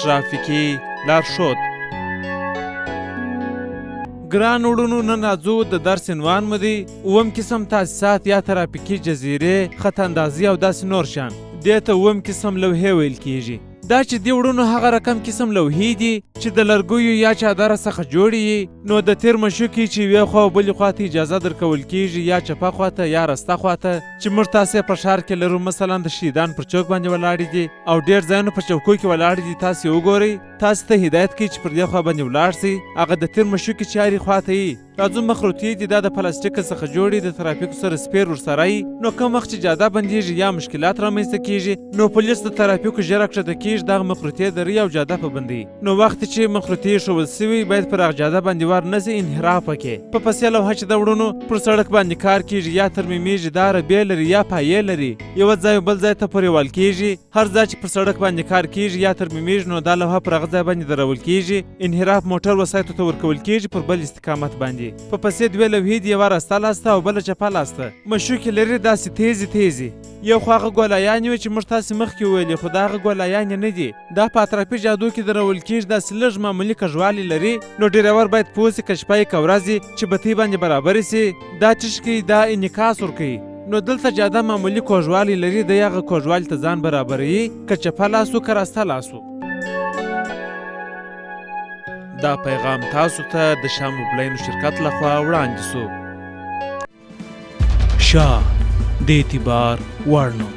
ترافیکي لارښود. ګران وروڼو، نن راځو د درس عنوان مو دی اووم قسم تاسیسات یا ترافیکي جزیرې، خط اندازي او داسې نور شیان. دې ته اووم قسم لوحې ویل کیږي. دا چې دې وروڼو هغه رقم قسم لوحې دي چې د لرګیو یا چادره څخه جوړې وي، نو د تیر مشوکې چې یوې خوا او بلې خوا ته اجازه درکول کیږي، یا چپه خوا ته یا رسته خوا ته، چې موږ تاسې په ښار کې لرو. مثلا د شهیدان پر چوک باندې ولاړې دي او ډېر ځایونه په چوکو کې ولاړې دي. تاسې وګورئ، تاسې ته هدایت کوي چې پر دې خوا باندې ولاړ شئ. هغه د تیر مشوکې چارې خوا ته یي. راځو مخروطي دي، دا د پلاستیک څخه جوړې، د ترافیکو سره سپیر ورسره یي. نو کوم وخت چې جاده بندیږي یا مشکلات رامنځته کیږي، نو پولیس د ترافیکو ژر راکښته کیږي، دغه مخروطي دري او جاده په بندوي. نو وخت چې مخروطي ایښودل سوي، باید پر هغه جاده باندې ور نه سي، انحراف وکړي. په پسې لوحه چې د وروڼو پر سړک باندې کار کیږي یا ترمیمیږي، دا ربې لري یا پایې لري، یو ځای بل ځای ته پورې وال کیږي. هر ځای چې پر سړک باندې کار کیږي یا ترمیمیږي، نو دا لوحه پر هغه ځای باندې درول کیږي. انحراف موټر وسایطو ته ورکول کیږي پر بل استقامت باندې. په پسې دوې لوحې دي، یوه راسته لاسته او بله چپه لاسته. مشوکې لري داسې تیزې تیزې. یو خو هغه ګولایانې وې چې موږ تاسې مخکې وویلې، خو دا هغه ګولایانې نه دي. دا په اطرافي جادو کې درول کیږي، داسې لږ معمولي کږوالی لري. نو ډریور باید پوه سي که شپه یې که ورځ یې، چې بتۍ باندې برابرې سي. دا ټیش کوي، دا انعکاس ورکوي. نو دلته جاده معمولي کوږوالی لري، دی هغه کوږوالي ته ځان برابروي، که چپه لاس و که راسته لاس و. دا پیغام تاسو ته د شاه موبلاینو شرکت لخوا وړاندې سو. شاه د اعتبار وړ نوم.